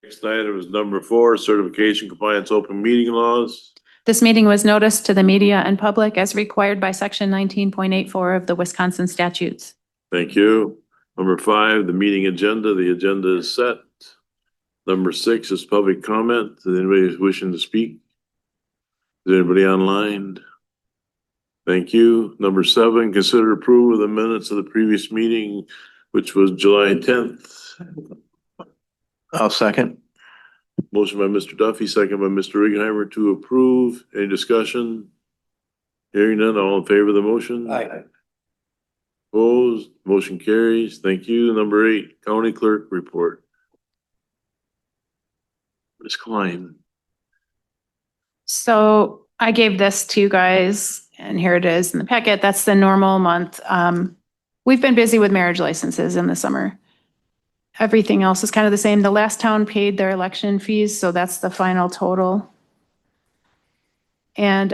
Next item is number 4, certification compliance open meeting laws. This meeting was noticed to the media and public as required by section 19.84 of the Wisconsin statutes. Thank you. Number 5, the meeting agenda. The agenda is set. Number 6 is public comment. Is anybody wishing to speak? Is anybody online? Thank you. Number 7, consider approval of the minutes of the previous meeting, which was July 10th. I'll second. Motion by Mr. Duffy, second by Mr. Rigenheimer to approve. Any discussion? Hearing none, all in favor of the motion? Aye. Opposed, motion carries. Thank you. Number 8, county clerk report. Ms. Klein. So I gave this to you guys and here it is in the packet. That's the normal month. We've been busy with marriage licenses in the summer. Everything else is kind of the same. The last town paid their election fees, so that's the final total. And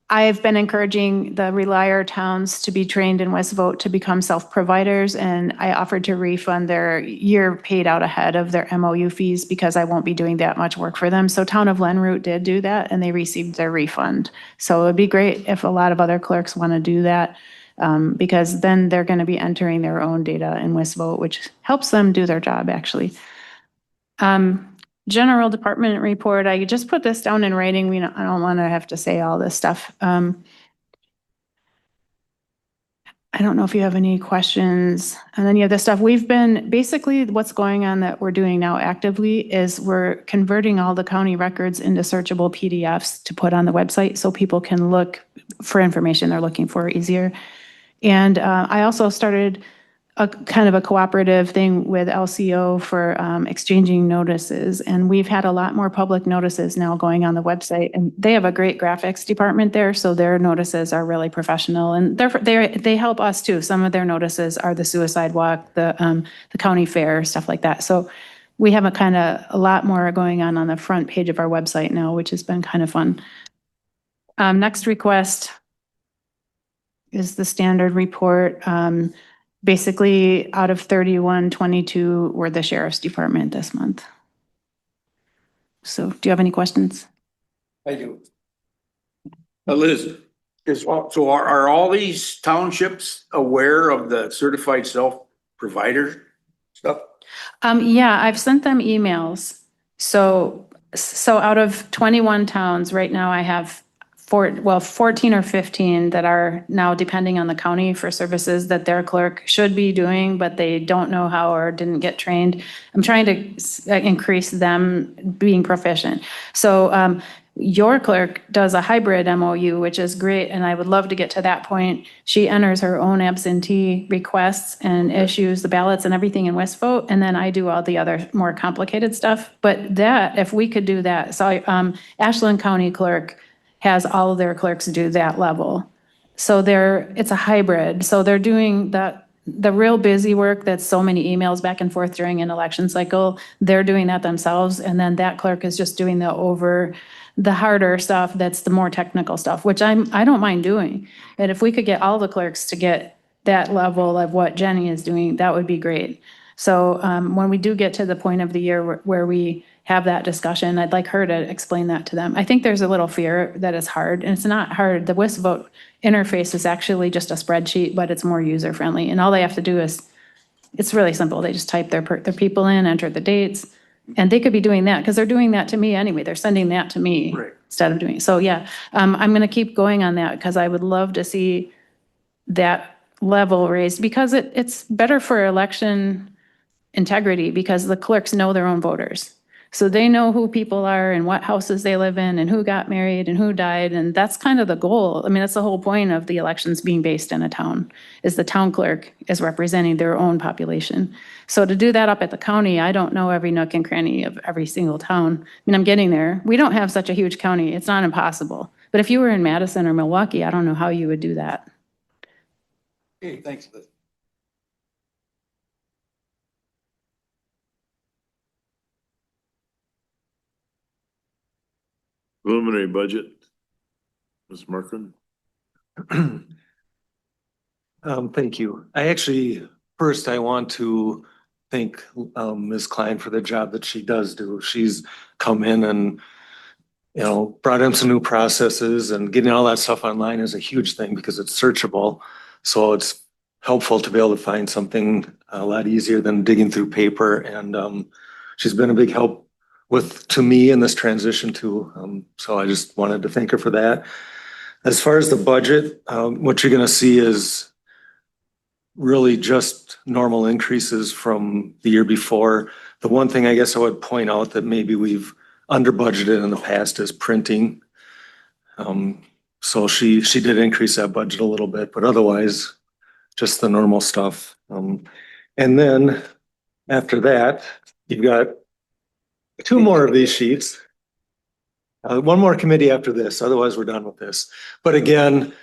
I've been encouraging the Relier towns to be trained in WestVote to become self-providers, and I offered to refund their year paid out ahead of their MOU fees because I won't be doing that much work for them. So Town of Lenroot did do that, and they received their refund. So it'd be great if a lot of other clerks want to do that. Because then they're going to be entering their own data in WestVote, which helps them do their job, actually. General department report, I just put this down in writing. I don't want to have to say all this stuff. I don't know if you have any questions on any of this stuff. We've been, basically what's going on that we're doing now actively is we're converting all the county records into searchable PDFs to put on the website so people can look for information they're looking for easier. And I also started a kind of a cooperative thing with LCO for exchanging notices. And we've had a lot more public notices now going on the website. And they have a great graphics department there, so their notices are really professional. And they help us too. Some of their notices are the suicide walk, the county fair, stuff like that. So we have a lot more going on the front page of our website now, which has been kind of fun. Next request is the standard report. Basically, out of 3122 were the sheriff's department this month. So do you have any questions? I do. Liz, so are all these townships aware of the certified self-provider stuff? Yeah, I've sent them emails. So out of 21 towns, right now I have 14 or 15 that are now depending on the county for services that their clerk should be doing, but they don't know how or didn't get trained. I'm trying to increase them being proficient. So your clerk does a hybrid MOU, which is great, and I would love to get to that point. She enters her own absentee requests and issues the ballots and everything in WestVote, and then I do all the other more complicated stuff. But that, if we could do that, so Ashland County Clerk has all of their clerks do that level. So it's a hybrid. So they're doing the real busy work that's so many emails back and forth during an election cycle. They're doing that themselves. And then that clerk is just doing the harder stuff. That's the more technical stuff, which I don't mind doing. And if we could get all the clerks to get that level of what Jenny is doing, that would be great. So when we do get to the point of the year where we have that discussion, I'd like her to explain that to them. I think there's a little fear that it's hard, and it's not hard. The WestVote interface is actually just a spreadsheet, but it's more user-friendly. And all they have to do is, it's really simple. They just type their people in, enter the dates, and they could be doing that because they're doing that to me anyway. They're sending that to me instead of doing it. So yeah, I'm going to keep going on that because I would love to see that level raised because it's better for election integrity because the clerks know their own voters. So they know who people are and what houses they live in and who got married and who died. And that's kind of the goal. I mean, that's the whole point of the elections being based in a town, is the town clerk is representing their own population. So to do that up at the county, I don't know every nook and cranny of every single town. I mean, I'm getting there. We don't have such a huge county. It's not impossible. But if you were in Madison or Milwaukee, I don't know how you would do that. Okay, thanks, Liz. Preliminary budget. Ms. Markman. Thank you. First I want to thank Ms. Klein for the job that she does do. She's come in and, you know, brought in some new processes, and getting all that stuff online is a huge thing because it's searchable. So it's helpful to be able to find something a lot easier than digging through paper. And she's been a big help to me in this transition too. So I just wanted to thank her for that. As far as the budget, what you're gonna see is really just normal increases from the year before. The one thing I guess I would point out that maybe we've under budgeted in the past is printing. So she did increase that budget a little bit, but otherwise just the normal stuff. And then after that, you've got two more of these sheets. One more committee after this, otherwise we're done with this. But again,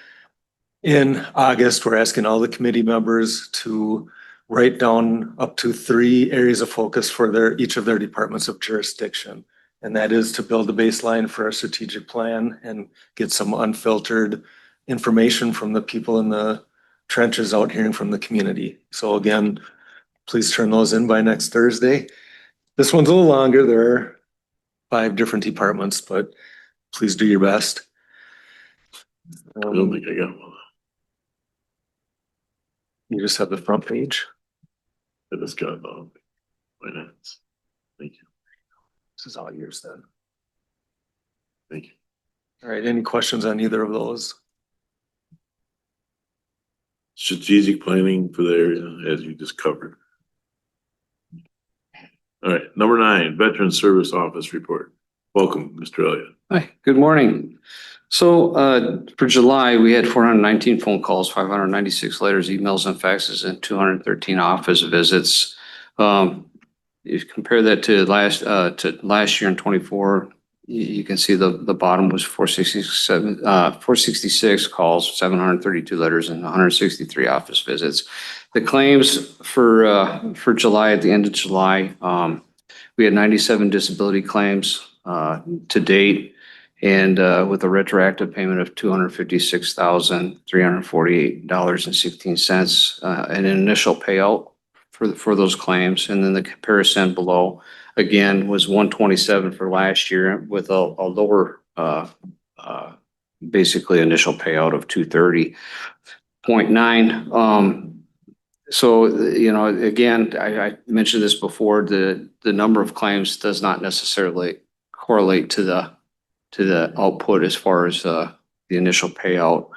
in August, we're asking all the committee members to write down up to 3 areas of focus for each of their departments of jurisdiction. And that is to build a baseline for our strategic plan and get some unfiltered information from the people in the trenches out hearing from the community. So again, please turn those in by next Thursday. This one's a little longer. There are 5 different departments, but please do your best. I don't think I got one. You just have the front page. I just got finance. Thank you. This is all yours then. Thank you. All right, any questions on either of those? Strategic planning for the area, as you just covered. All right, number 9, Veteran Service Office Report. Welcome, Mr. Elliott. Hi, good morning. So for July, we had 419 phone calls, 596 letters, emails, and faxes, and 213 office visits. If you compare that to last year in 24, you can see the bottom was 466 calls, 732 letters, and 163 office visits. The claims for July, at the end of July, we had 97 disability claims to date, and with a retroactive payment of $256,348.16, and an initial payout for those claims. And then the comparison below again was 127 for last year with a lower basically initial payout of 230.9. So, you know, again, I mentioned this before, the number of claims does not necessarily correlate to the output as far as the initial payout.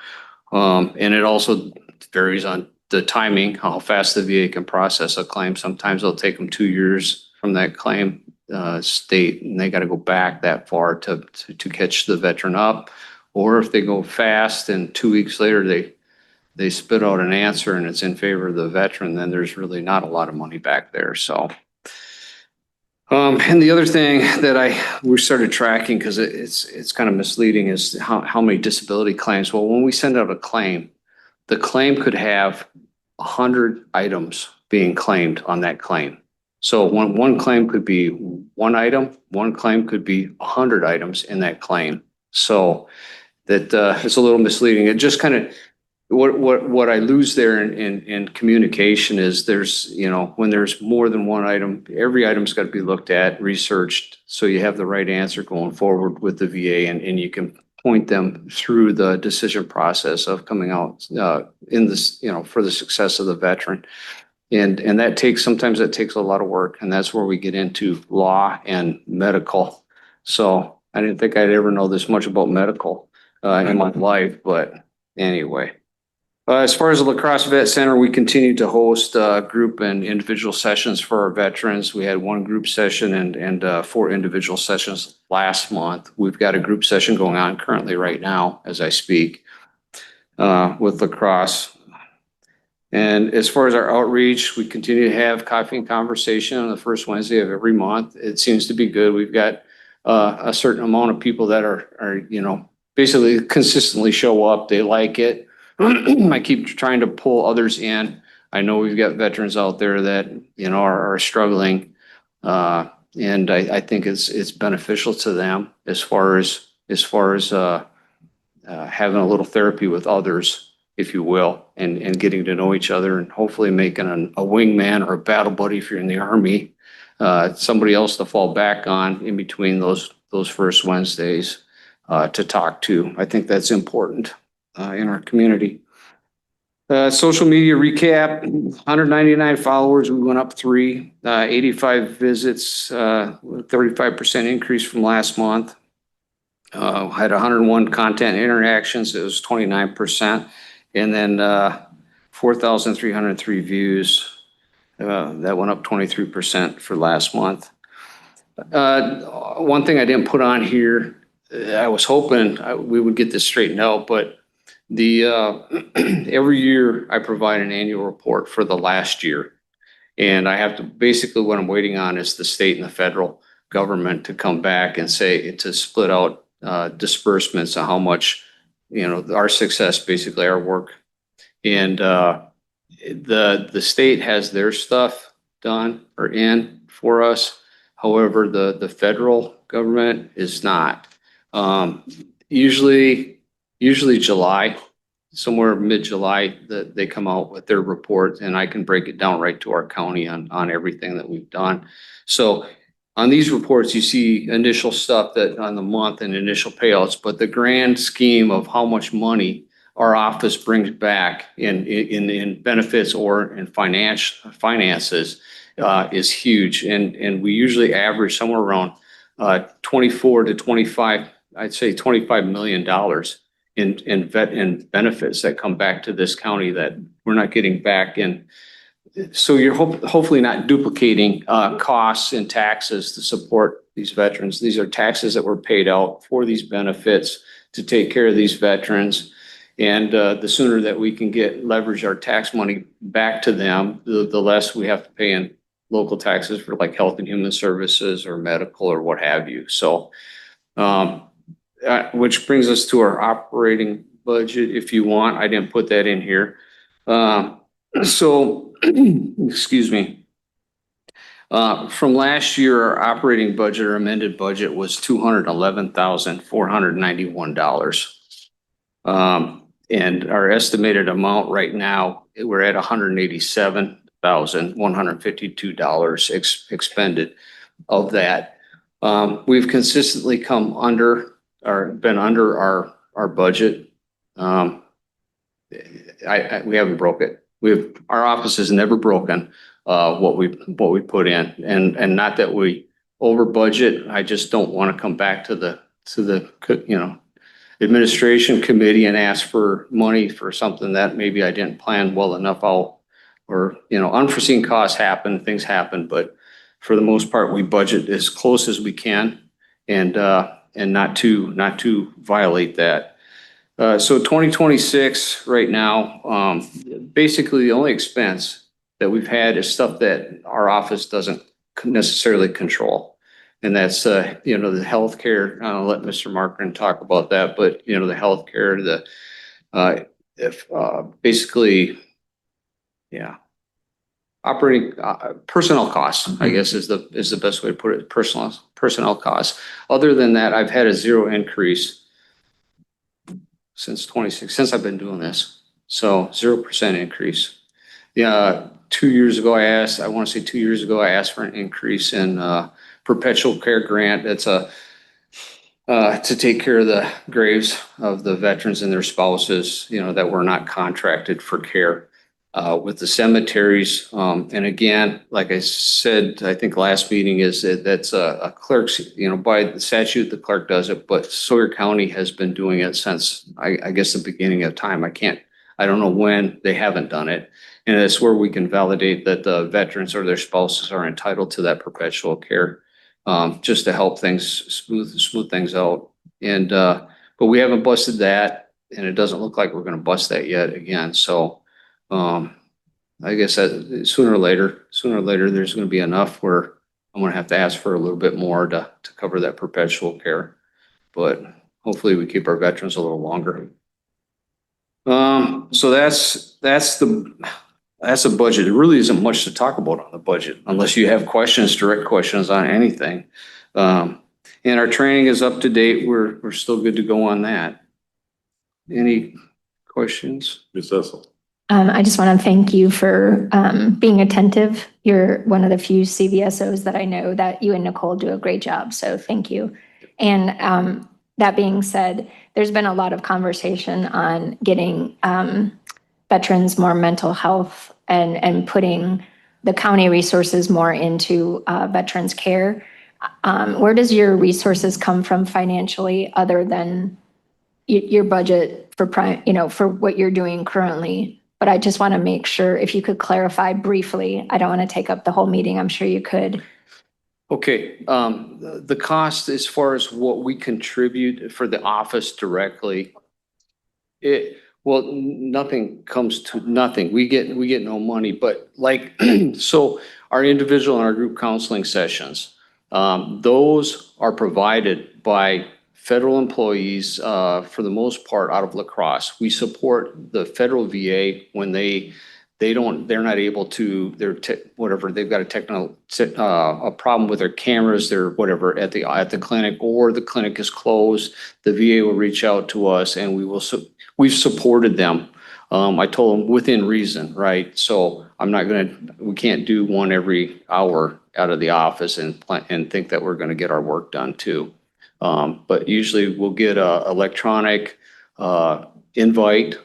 And it also varies on the timing, how fast the VA can process a claim. Sometimes it'll take them 2 years from that claim state, and they got to go back that far to catch the veteran up. Or if they go fast and 2 weeks later they spit out an answer and it's in favor of the veteran, then there's really not a lot of money back there. So, and the other thing that we started tracking, because it's kind of misleading, is how many disability claims. Well, when we send out a claim, the claim could have 100 items being claimed on that claim. So one claim could be 1 item, one claim could be 100 items in that claim. So that it's a little misleading. It just kind of, what I lose there in communication is there's, you know, when there's more than 1 item, every item's got to be looked at, researched, so you have the right answer going forward with the VA, and you can point them through the decision process of coming out in this, you know, for the success of the veteran. And sometimes that takes a lot of work, and that's where we get into law and medical. So I didn't think I'd ever know this much about medical in my life, but anyway. As far as the La Crosse Vet Center, we continue to host group and individual sessions for our veterans. We had 1 group session and 4 individual sessions last month. We've got a group session going on currently right now as I speak with La Crosse. And as far as our outreach, we continue to have coffee and conversation on the first Wednesday of every month. It seems to be good. We've got a certain amount of people that are, you know, basically consistently show up. They like it. I keep trying to pull others in. I know we've got veterans out there that, you know, are struggling. And I think it's beneficial to them as far as having a little therapy with others. if you will, and getting to know each other and hopefully making a wingman or a battle buddy if you're in the Army, somebody else to fall back on in between those first Wednesdays to talk to. I think that's important in our community. Social media recap, 199 followers, we went up 3, 85 visits, 35% increase from last month. Had 101 content interactions, it was 29%. And then 4,303 views, that went up 23% for last month. One thing I didn't put on here, I was hoping we would get this straightened out, but every year I provide an annual report for the last year. And I have to, basically what I'm waiting on is the state and the federal government to come back and say, to split out disbursements of how much, our success, basically our work. And the state has their stuff done or in for us. However, the federal government is not. Usually July, somewhere mid-July, that they come out with their report, and I can break it down right to our county on everything that we've done. So on these reports, you see initial stuff that on the month and initial payouts, but the grand scheme of how much money our office brings back in benefits or in finances is huge. And we usually average somewhere around 24 to 25, I'd say $25 million in benefits that come back to this county that we're not getting back in. So you're hopefully not duplicating costs and taxes to support these veterans. These are taxes that were paid out for these benefits to take care of these veterans. And the sooner that we can leverage our tax money back to them, the less we have to pay in local taxes for like health and human services or medical or what have you. So, which brings us to our operating budget. If you want, I didn't put that in here. So, excuse me. From last year, our operating budget or amended budget was $211,491. And our estimated amount right now, we're at $187,152 expended of that. We've consistently come under or been under our budget. We haven't broke it. Our office has never broken what we put in, and not that we over budget. I just don't want to come back to the administration committee and ask for money for something that maybe I didn't plan well enough out, or unforeseen costs happen, things happen, but for the most part we budget as close as we can and not to violate that. So 2026 right now, basically the only expense that we've had is stuff that our office doesn't necessarily control. And that's, the healthcare. I'll let Mr. Markman talk about that, but, the healthcare, basically, yeah. Operating, personnel costs, I guess is the best way to put it, personnel costs. Other than that, I've had a 0 increase since I've been doing this. So 0% increase. Yeah, 2 years ago, I want to say 2 years ago, I asked for an increase in, perpetual care grant. That's to take care of the graves of the veterans and their spouses, that were not contracted for care with the cemeteries. And again, like I said, I think last meeting is that's a clerk's, by the statute, the clerk does it, but Sawyer County has been doing it since I guess the beginning of time. I don't know when they haven't done it. And it's where we can validate that the veterans or their spouses are entitled to that perpetual care. Just to help things smooth things out. And, but we haven't busted that, and it doesn't look like we're going to bust that yet again. So, I guess that sooner or later, there's going to be enough where I'm going to have to ask for a little bit more to cover that perpetual care, but hopefully we keep our veterans a little longer. So that's a budget. There really isn't much to talk about on the budget unless you have direct questions on anything. And our training is up to date. We're still good to go on that. Any questions? Ms. Cecil. I just want to thank you for being attentive. You're one of the few CVSOs that I know that you and Nicole do a great job, so thank you. And that being said, there's been a lot of conversation on getting veterans more mental health and putting the county resources more into veterans care. Where does your resources come from financially, other than your budget for for what you're doing currently? But I just want to make sure if you could clarify briefly. I don't want to take up the whole meeting. I'm sure you could. Okay, the cost as far as what we contribute for the office directly, nothing comes to nothing. We get no money, but like, so our individual and our group counseling sessions, those are provided by federal employees, for the most part out of La Crosse. We support the federal VA when they're not able to, whatever, they've got a problem with their cameras, their whatever at the clinic, or the clinic is closed. The VA will reach out to us and we've supported them. I told them within reason, right? So we can't do one every hour out of the office and think that we're going to get our work done too. But usually we'll get a electronic invite.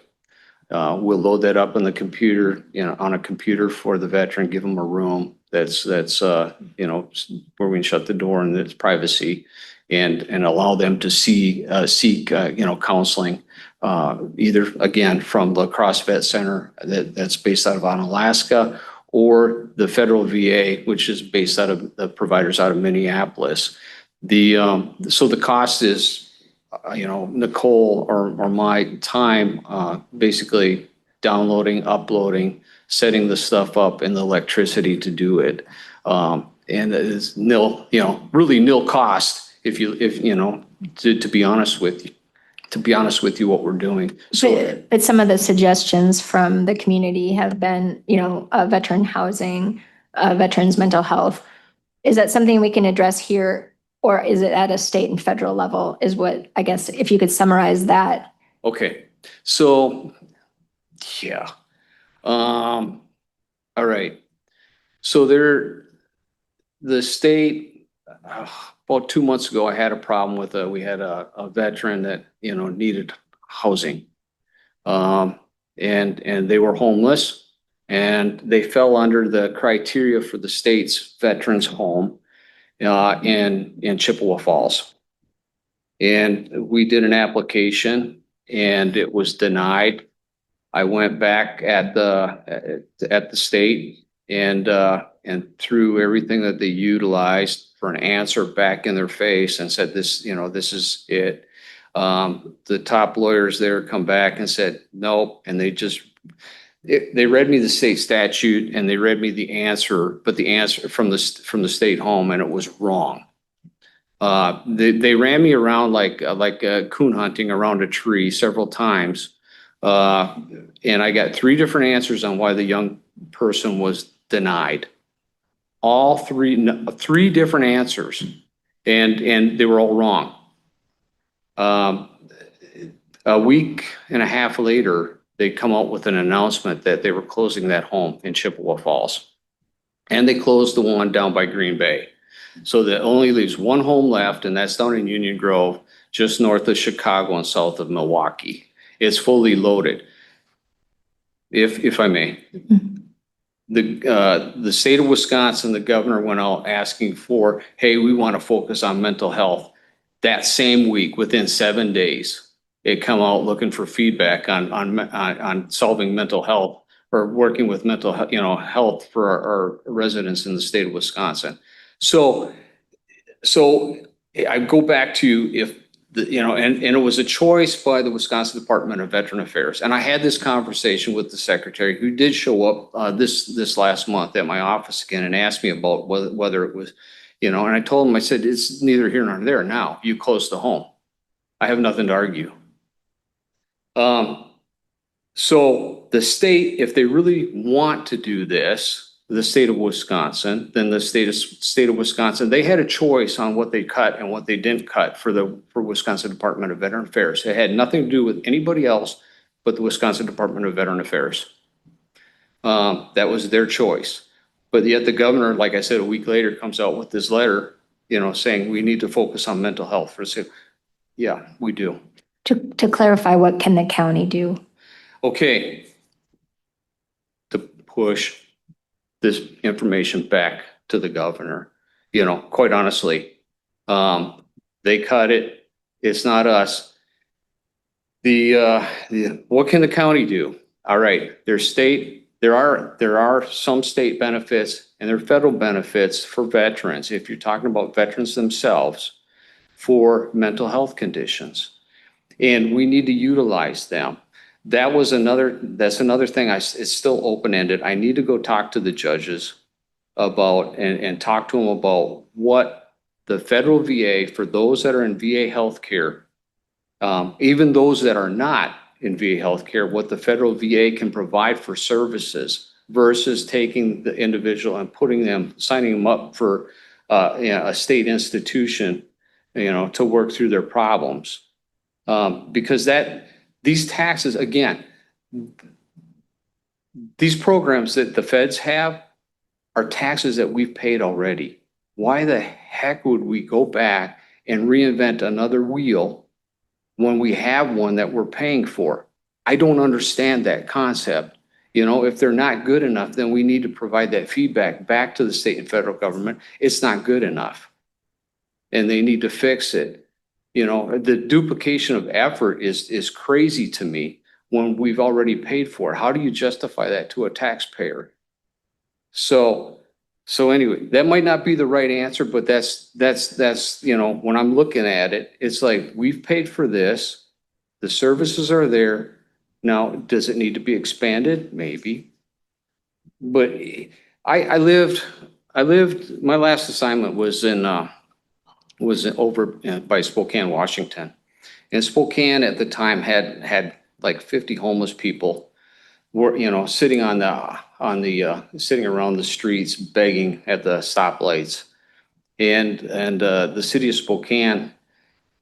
We'll load that up on the computer, on a computer for the veteran, give them a room that's where we can shut the door and it's privacy, and allow them to seek counseling, either again from La Crosse Vet Center that's based out of Alaska, or the federal VA, which is based out of the providers out of Minneapolis. So the cost is, Nicole or my time, basically downloading, uploading, setting the stuff up, and the electricity to do it. And it is really nil cost to be honest with you, what we're doing. So, But some of the suggestions from the community have been, veteran housing, veterans mental health. Is that something we can address here? Or is it at a state and federal level, is what, I guess, if you could summarize that. okay, so, yeah. All right. So the state, about 2 months ago, I had a problem with we had a veteran that, needed housing. And they were homeless, and they fell under the criteria for the state's veterans home in Chippewa Falls. And we did an application and it was denied. I went back at the state and threw everything that they utilized for an answer back in their face and said, this is it. The top lawyers there come back and said, nope. And they read me the state statute and they read me the answer, but the answer from the state home, and it was wrong. They ran me around like coon hunting around a tree several times. And I got 3 different answers on why the young person was denied. All three different answers, and they were all wrong. A week and a half later, they come out with an announcement that they were closing that home in Chippewa Falls. And they closed the one down by Green Bay. So that only leaves one home left, and that's down in Union Grove, just north of Chicago and south of Milwaukee. It's fully loaded. If I may. The state of Wisconsin, the governor went out asking for, hey, we want to focus on mental health. That same week, within 7 days, it come out looking for feedback on solving mental health or working with mental health for our residents in the state of Wisconsin. So I go back to if and it was a choice by the Wisconsin Department of Veteran Affairs. And I had this conversation with the secretary, who did show up this last month at my office again and asked me about whether it was, and I told him, I said, it's neither here nor there now. You close the home. I have nothing to argue. So the state, if they really want to do this, the state of Wisconsin, then the state of Wisconsin, they had a choice on what they cut and what they didn't cut for Wisconsin Department of Veteran Affairs. It had nothing to do with anybody else but the Wisconsin Department of Veteran Affairs. That was their choice. But yet the governor, like I said, a week later comes out with this letter, saying we need to focus on mental health. Yeah, we do. To clarify, what can the county do? Okay. To push this information back to the governor, quite honestly, they cut it. It's not us. What can the county do? All right, there are some state benefits and there are federal benefits for veterans. If you're talking about veterans themselves for mental health conditions, and we need to utilize them. That's another thing. It's still open-ended. I need to go talk to the judges about and talk to them about what the federal VA, for those that are in VA healthcare, even those that are not in VA healthcare, what the federal VA can provide for services versus taking the individual and signing them up for a state institution, to work through their problems. Because these taxes, again, these programs that the feds have are taxes that we've paid already. Why the heck would we go back and reinvent another wheel when we have one that we're paying for? I don't understand that concept. If they're not good enough, then we need to provide that feedback back to the state and federal government. It's not good enough. And they need to fix it. The duplication of effort is crazy to me when we've already paid for it. How do you justify that to a taxpayer? So anyway, that might not be the right answer, but that's when I'm looking at it, it's like we've paid for this. The services are there. Now, does it need to be expanded? Maybe. But I lived, my last assignment was over by Spokane, Washington. And Spokane at the time had like 50 homeless people were, sitting sitting around the streets begging at the stoplights. And the city of Spokane,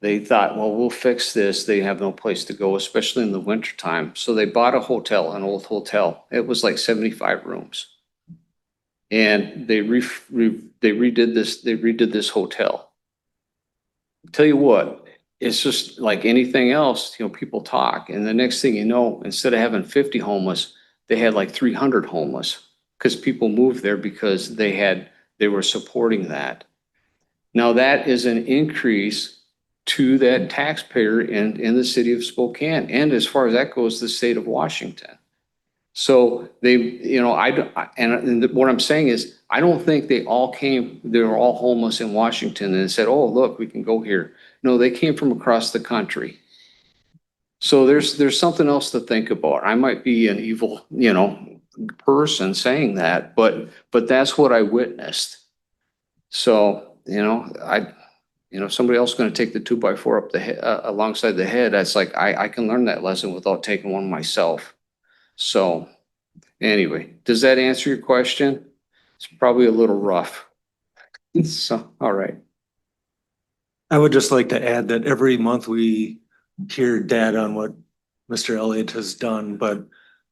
they thought, well, we'll fix this. They have no place to go, especially in the wintertime. So they bought a hotel, an old hotel. It was like 75 rooms. And they redid this hotel. Tell you what, it's just like anything else, people talk. And the next thing you know, instead of having 50 homeless, they had like 300 homeless because people moved there because they were supporting that. Now that is an increase to that taxpayer in the city of Spokane. And as far as that goes, the state of Washington. So what I'm saying is, I don't think they were all homeless in Washington and said, oh, look, we can go here. No, they came from across the country. So there's something else to think about. I might be an evil, person saying that, but that's what I witnessed. So, somebody else is going to take the 2x4 up the head, alongside the head. That's like, I can learn that lesson without taking one myself. So anyway, does that answer your question? It's probably a little rough. So, all right. I would just like to add that every month we hear data on what Mr. Elliott has done, but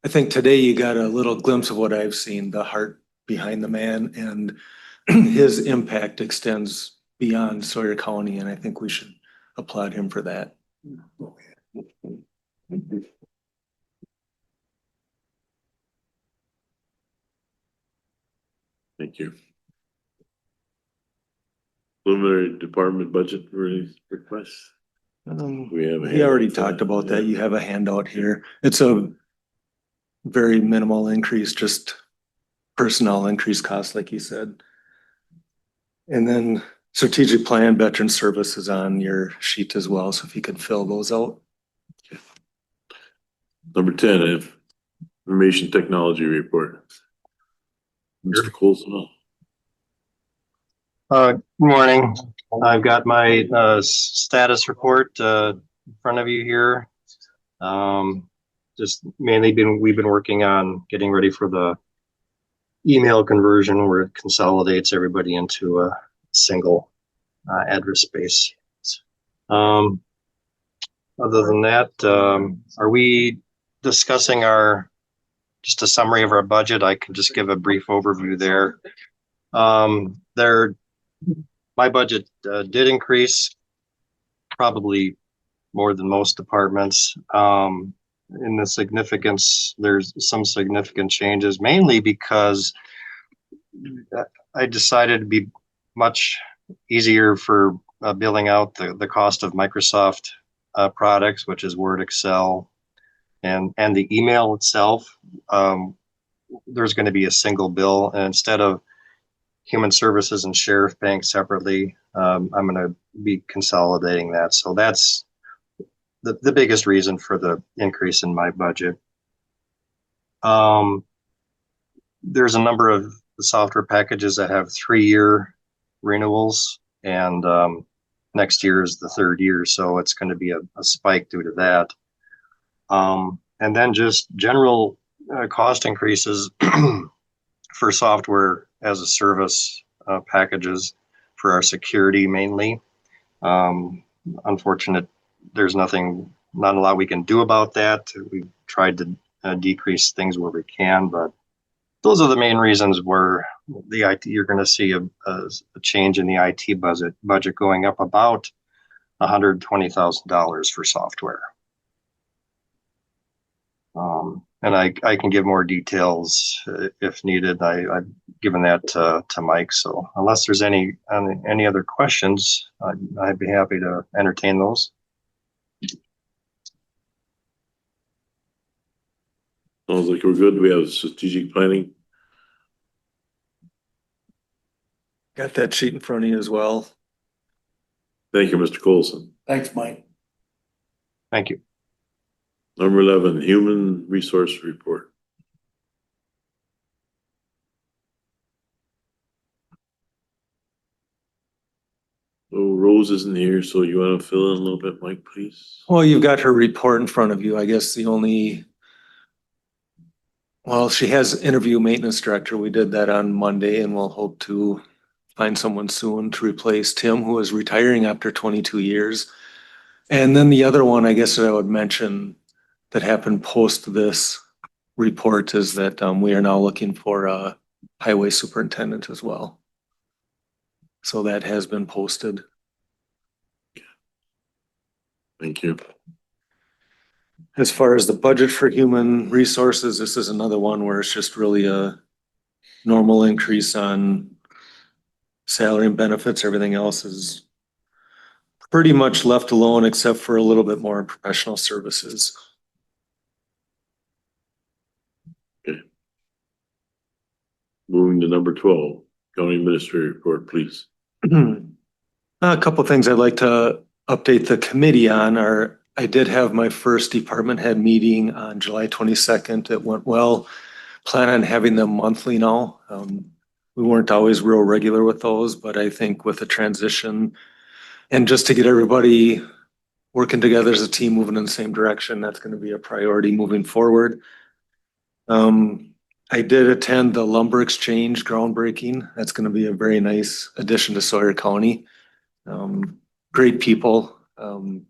I think today you got a little glimpse of what I've seen, the heart behind the man, and his impact extends beyond Sawyer County, and I think we should applaud him for that. Thank you. Preliminary department budget requests. We have. He already talked about that. You have a handout here. It's a very minimal increase, just personnel increase costs, like you said. And then strategic plan, veteran services on your sheet as well. So if you could fill those out. Number 10, information technology report. Mr. Coulson. Good morning. I've got my status report in front of you here. Just mainly we've been working on getting ready for the email conversion where it consolidates everybody into a single address space. Other than that, are we discussing just a summary of our budget, I can just give a brief overview there. My budget did increase, probably more than most departments. In the significance, there's some significant changes, mainly because I decided to be much easier for billing out the cost of Microsoft products, which is Word, Excel, and the email itself. There's going to be a single bill, and instead of Human Services and Sheriff paying separately, I'm going to be consolidating that. So that's the biggest reason for the increase in my budget. There's a number of software packages that have 3-year renewals, and next year is the 3rd year, so it's going to be a spike due to that. And then just general cost increases for software as a service packages for our security mainly. Unfortunate, there's not a lot we can do about that. We've tried to decrease things where we can, but those are the main reasons where the IT, you're going to see a change in the IT budget going up about $120,000 for software. And I can give more details if needed. I've given that to Mike. So unless there's any other questions, I'd be happy to entertain those. Sounds like we're good. We have strategic planning. Got that sheet in front of you as well. Thank you, Mr. Colson. Thanks, Mike. Thank you. Number 11, Human Resource Report. Oh, Rose isn't here, so you want to fill in a little bit, Mike, please? Well, you've got her report in front of you. I guess she has interview maintenance director. We did that on Monday, and we'll hope to find someone soon to replace Tim, who is retiring after 22 years. And then the other one, I guess, that I would mention that happened post this report is that we are now looking for a highway superintendent as well. So that has been posted. Thank you. As far as the budget for human resources, this is another one where it's just really a normal increase on salary and benefits. Everything else is pretty much left alone except for a little bit more in professional services. Moving to number 12, County Administrator Report, please. A couple of things I'd like to update the committee on are I did have my first department head meeting on July 22nd. It went well. Plan on having them monthly now. We weren't always real regular with those, but I think with the transition and just to get everybody working together as a team moving in the same direction, that's going to be a priority moving forward. I did attend the lumber exchange groundbreaking. That's going to be a very nice addition to Sawyer County. Great people. And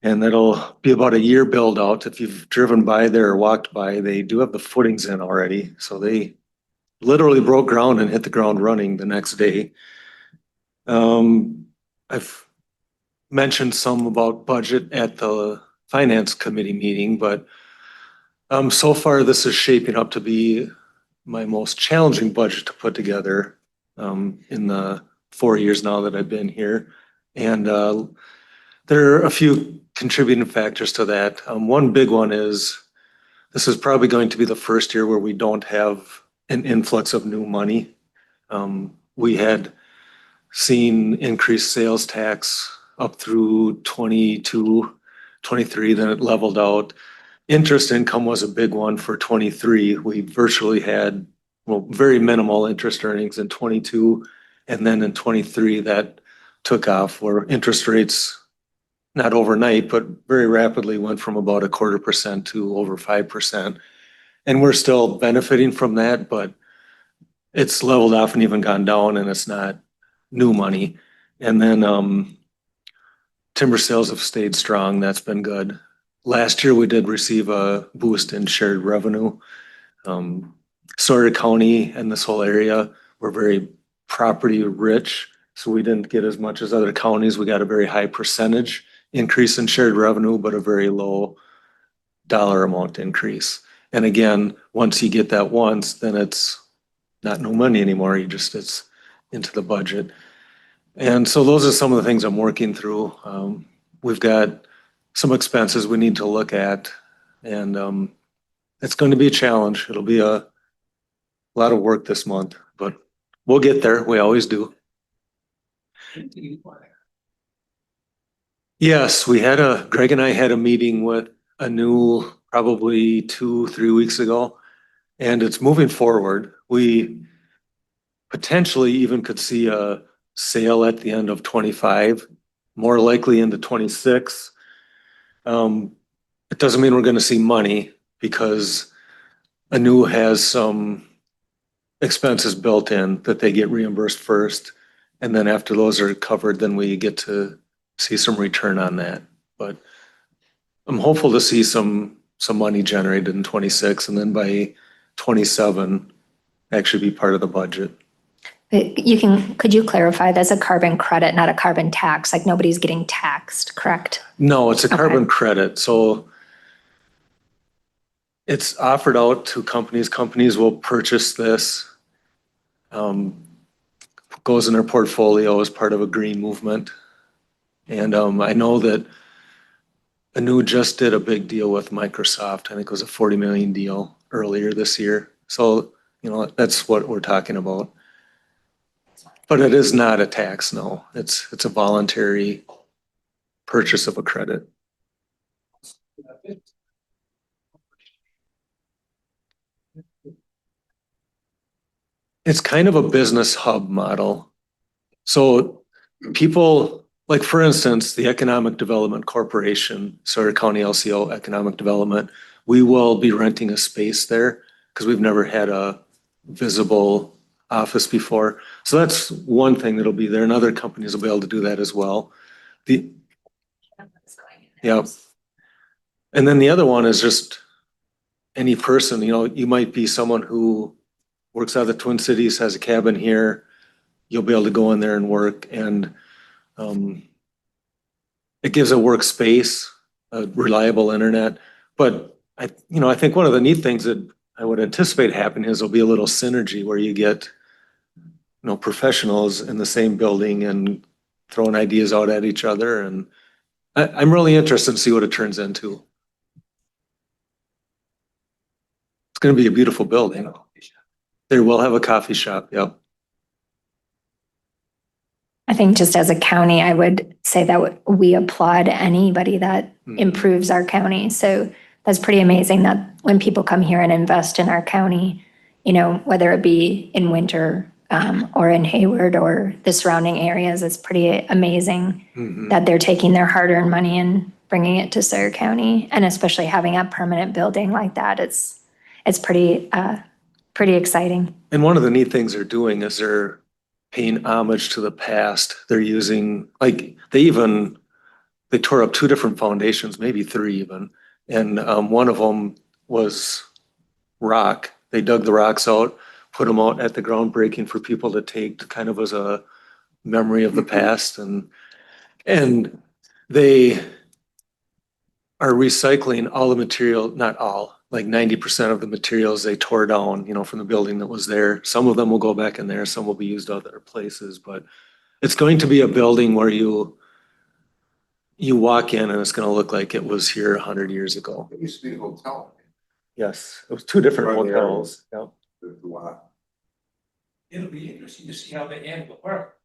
that'll be about a year build out. If you've driven by there or walked by, they do have the footings in already. So they literally broke ground and hit the ground running the next day. I've mentioned some about budget at the finance committee meeting, but so far this is shaping up to be my most challenging budget to put together in the 4 years now that I've been here. And there are a few contributing factors to that. One big one is this is probably going to be the first year where we don't have an influx of new money. We had seen increased sales tax up through 22, 23, then it leveled out. Interest income was a big one for 23. We virtually had, very minimal interest earnings in 22. And then in 23, that took off where interest rates, not overnight, but very rapidly went from about 0.25% to over 5%. And we're still benefiting from that, but it's leveled off and even gone down, and it's not new money. And then timber sales have stayed strong. That's been good. last year we did receive a boost in shared revenue. Sawyer County and this whole area were very property rich, so we didn't get as much as other counties. We got a very high percentage increase in shared revenue, but a very low dollar amount increase. And again, once you get that once, then it's not no money anymore. It's into the budget. And so those are some of the things I'm working through. We've got some expenses we need to look at, and it's going to be a challenge. It'll be a lot of work this month, but we'll get there. We always do. Yes, Greg and I had a meeting with Anu probably 2-3 weeks ago, and it's moving forward. We potentially even could see a sale at the end of 25, more likely into 26. It doesn't mean we're going to see money because Anu has some expenses built in that they get reimbursed first. And then after those are covered, then we get to see some return on that. But I'm hopeful to see some money generated in 26 and then by 27 actually be part of the budget. Could you clarify, that's a carbon credit, not a carbon tax, like nobody's getting taxed, correct? No, it's a carbon Okay. credit. So it's offered out to companies. Companies will purchase this. Goes in their portfolio as part of a green movement. And I know that Anu just did a big deal with Microsoft. I think it was a 40 million deal earlier this year. So, that's what we're talking about. But it is not a tax, no. It's a voluntary purchase of a credit. It's kind of a business hub model. So people, like for instance, the Economic Development Corporation, Sawyer County LCO Economic Development, we will be renting a space there because we've never had a visible office before. So that's one thing that'll be there, and other companies will be able to do that as well. Yeah. And then the other one is just any person, you might be someone who works out of the Twin Cities, has a cabin here. You'll be able to go in there and work, and it gives a workspace, a reliable internet. But I think one of the neat things that I would anticipate happening is there'll be a little synergy where you get professionals in the same building and throwing ideas out at each other. And I'm really interested to see what it turns into. It's going to be a beautiful building. They will have a coffee shop, yep. I think just as a county, I would say that we applaud anybody that improves our county. So that's pretty amazing that when people come here and invest in our county, whether it be in Winter or in Hayward or the surrounding areas, it's pretty amazing that they're taking their hard-earned money and bringing it to Sawyer County, and especially having a permanent building like that. It's pretty exciting. And one of the neat things they're doing is they're paying homage to the past. They're using, they tore up 2 different foundations, maybe 3 even. And one of them was rock. They dug the rocks out, put them out at the groundbreaking for people to take kind of as a memory of the past. And they are recycling all the material, not all, like 90% of the materials they tore down, from the building that was there. Some of them will go back in there, some will be used other places, but it's going to be a building where you walk in and it's going to look like it was here 100 years ago. It used to be a hotel. Yes, it was 2 different Right there. hotels. Yep. It'll be interesting to see how they handle the park.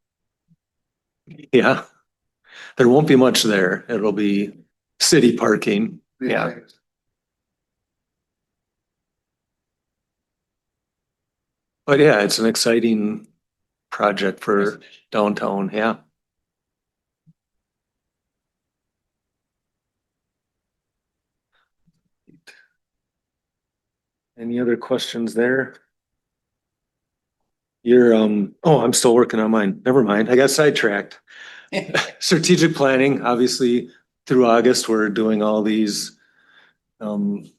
Yeah, there won't be much there. It'll be city parking. Yeah. But yeah, it's an exciting project for downtown. Yeah. Any other questions there? I'm still working on mine. Never mind. I got sidetracked. Strategic planning, obviously through August, we're doing all these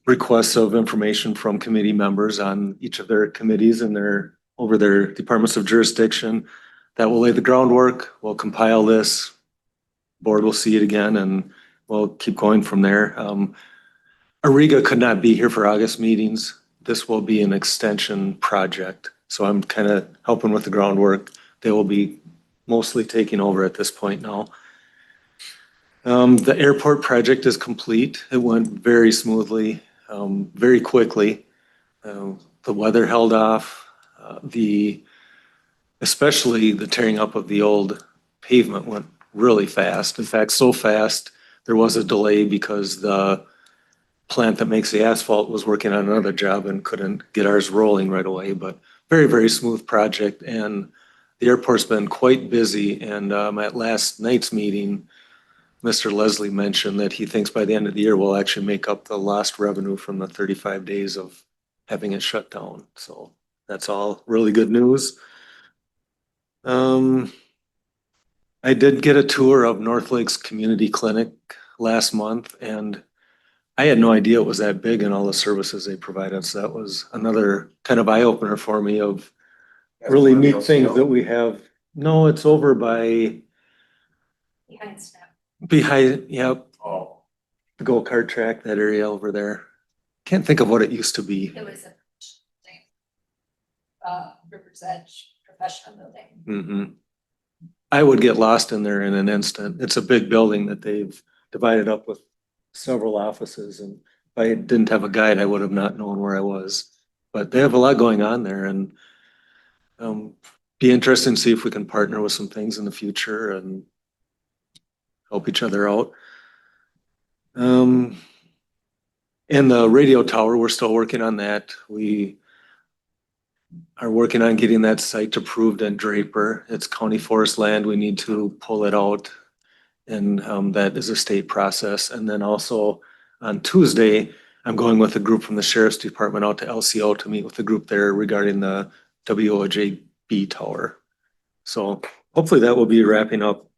requests of information from committee members on each of their committees and over their departments of jurisdiction. That will lay the groundwork. We'll compile this. Board will see it again and we'll keep going from there. Ariga could not be here for August meetings. This will be an extension project. So I'm kind of helping with the groundwork. They will be mostly taking over at this point now. The airport project is complete. It went very smoothly, very quickly. The weather held off. Especially the tearing up of the old pavement went really fast. In fact, so fast, there was a delay because the plant that makes the asphalt was working on another job and couldn't get ours rolling right away, but very, very smooth project. And the airport's been quite busy. And at last night's meeting, Mr. Leslie mentioned that he thinks by the end of the year, we'll actually make up the lost revenue from the 35 days of having it shut down. So that's all really good news. I did get a tour of North Lakes Community Clinic last month, and I had no idea it was that big and all the services they provided. So that was another kind of eye opener for me of really neat things that we have. No, it's over by Behind Snap. behind, yep, Oh. the go-kart track, that area over there. Can't think of what it used to be. It was a River's Edge professional building. Mm-hmm. I would get lost in there in an instant. It's a big building that they've divided up with several offices, and if I didn't have a guide, I would have not known where I was. But they have a lot going on there, and be interesting to see if we can partner with some things in the future and help each other out. And the radio tower, we're still working on that. We are working on getting that site approved in Draper. It's county forest land. We need to pull it out. And that is a state process. And then also on Tuesday, I'm going with a group from the sheriff's department out to LCO to meet with the group there regarding the WOJB tower. So hopefully that will be wrapping up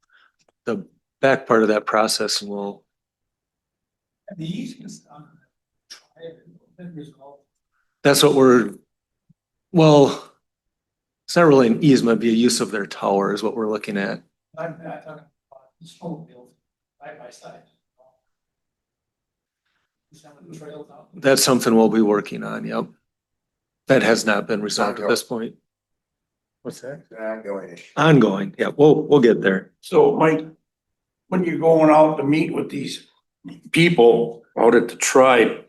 the back part of that process, and we'll. The easiest on the result. That's what well, it's not really an easement, it'd be a use of their tower is what we're looking at. I'm not talking about the snowmobile side by side. Some of the trails out. That's something we'll be working on, yep. That has not been resolved at this point. What's that? Ongoing, yeah, we'll get there. So Mike, when you're going out to meet with these people out at the tribe,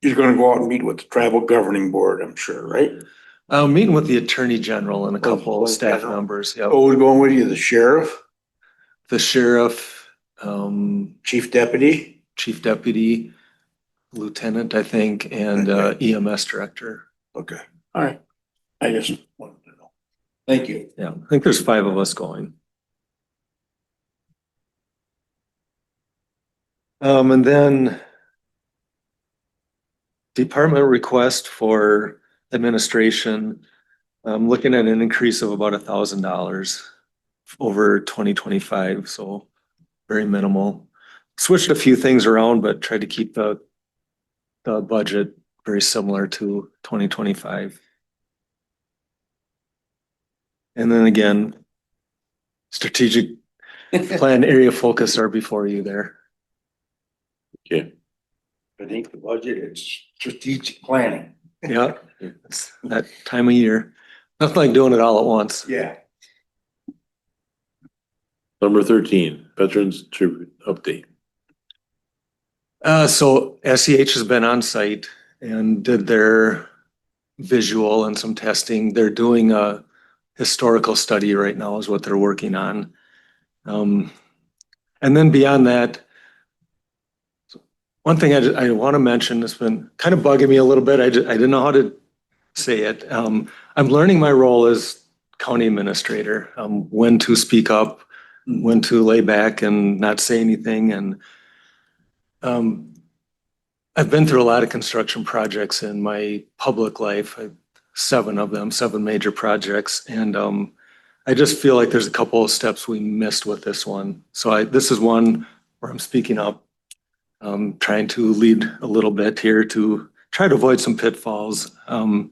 you're gonna go out and meet with the tribal governing board, I'm sure, right? Meeting with the Attorney General and a couple of staff members, yep. Who's going with you, the sheriff, The sheriff, chief deputy? chief deputy, lieutenant, I think, and EMS director. Okay, all right. I just wanted to know. Thank you. Yeah, I think there's 5 of us going. And then department request for administration, looking at an increase of about $1,000 over 2025, so very minimal. Switched a few things around, but tried to keep the budget very similar to 2025. And then again, strategic plan area focus are before you there. Okay, I think the budget is strategic planning. Yeah, it's that time of year. Nothing like doing it all at once. Yeah. number 13, Veterans Tribute Update. So SEH has been on site and did their visual and some testing. They're doing a historical study right now is what they're working on. And then beyond that, one thing I want to mention that's been kind of bugging me a little bit. I didn't know how to say it. I'm learning my role as county administrator, when to speak up, when to lay back and not say anything. And I've been through a lot of construction projects in my public life, 7 of them, 7 major projects. And I just feel like there's a couple of steps we missed with this one. So this is one where I'm speaking up. trying to lead a little bit here to try to avoid some pitfalls. I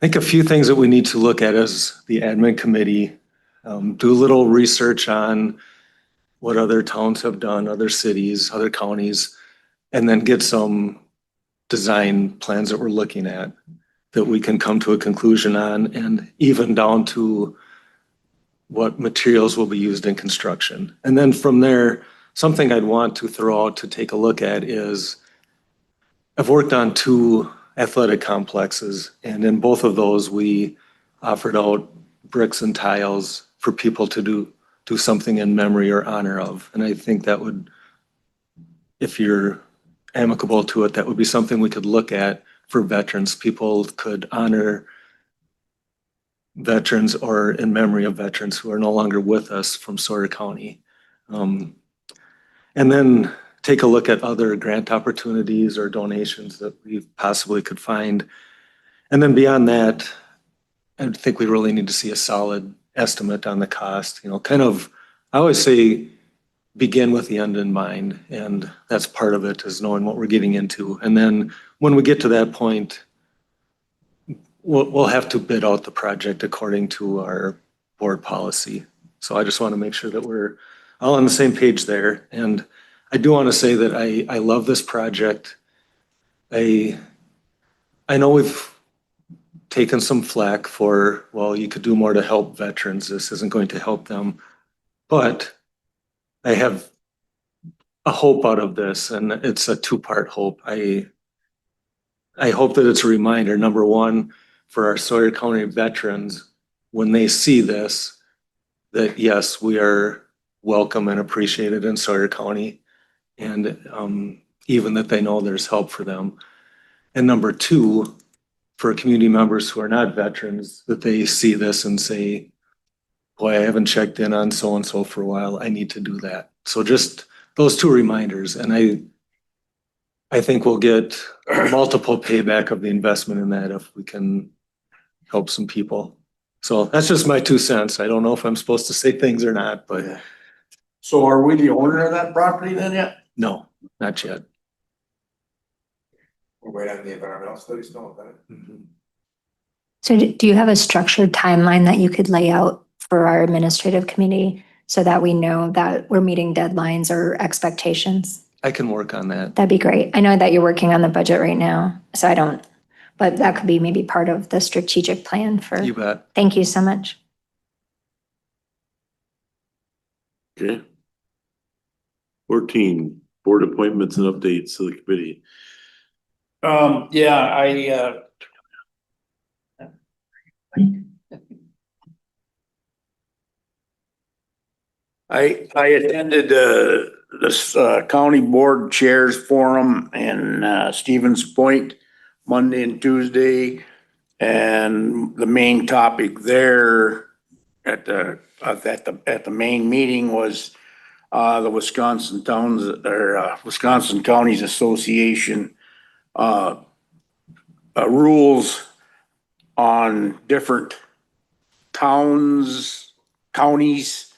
think a few things that we need to look at as the admin committee, do a little research on what other towns have done, other cities, other counties, and then get some design plans that we're looking at that we can come to a conclusion on, and even down to what materials will be used in construction. And then from there, something I'd want to throw out to take a look at is I've worked on 2 athletic complexes, and in both of those, we offered out bricks and tiles for people to do something in memory or honor of. And I think that would, if you're amicable to it, that would be something we could look at for veterans. People could honor veterans or in memory of veterans who are no longer with us from Sawyer County. And then take a look at other grant opportunities or donations that we possibly could find. And then beyond that, I think we really need to see a solid estimate on the cost, kind of, I always say, begin with the end in mind. And that's part of it, is knowing what we're getting into. And then when we get to that point, we'll have to bid out the project according to our board policy. So I just want to make sure that we're all on the same page there. And I do want to say that I love this project. I know we've taken some flack for, well, you could do more to help veterans. This isn't going to help them. But I have a hope out of this, and it's a 2-part hope. I hope that it's a reminder, number one, for our Sawyer County veterans, when they see this, that yes, we are welcome and appreciated in Sawyer County, and even that they know there's help for them. And number 2, for community members who are not veterans, that they see this and say, boy, I haven't checked in on so-and-so for a while. I need to do that. So just those 2 reminders. And I think we'll get multiple payback of the investment in that if we can help some people. So that's just my 2 cents. I don't know if I'm supposed to say things or not, but So are we the owner of that property then yet? no, not yet. We're waiting on the environmental study still, okay? Mhm. So do you have a structured timeline that you could lay out for our administrative committee so that we know that we're meeting deadlines or expectations? I can work on that. That'd be great. I know that you're working on the budget right now, so I don't, but that could be maybe part of the strategic plan for, You bet. thank you so much. Okay. 14, board appointments and updates to the committee. Yeah, I attended this county board chairs forum in Stevens Point Monday and Tuesday. And the main topic there at the main meeting was the Wisconsin Towns or Wisconsin Counties Association rules on different towns, counties,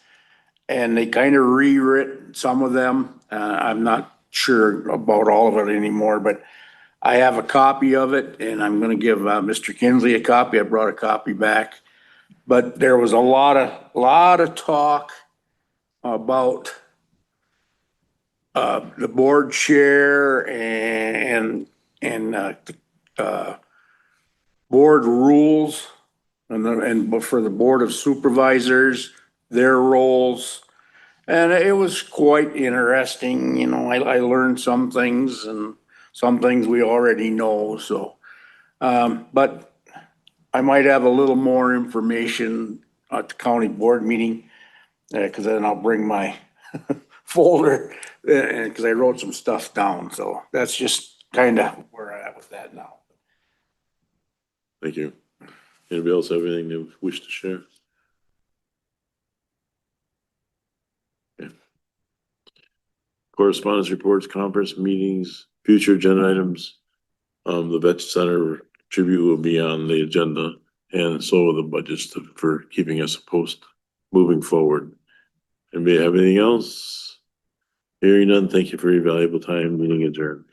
and they kind of rewritten some of them. I'm not sure about all of it anymore, but I have a copy of it and I'm gonna give Mr. Kinsley a copy. I brought a copy back. But there was a lot of talk about the board chair and board rules and for the board of supervisors, their roles. And it was quite interesting, I learned some things and some things we already know, so. But I might have a little more information at the county board meeting, cause then I'll bring my folder, and cause I wrote some stuff down, so that's just kind of where I'm at with that now. Thank you. Anybody else have anything they wish to share? Okay. Correspondence reports, conference meetings, future agenda items. The Vet Center tribute will be on the agenda, and so will the budgets for keeping us post moving forward. Anybody have anything else? Hearing none, thank you for your valuable time. Meeting adjourned.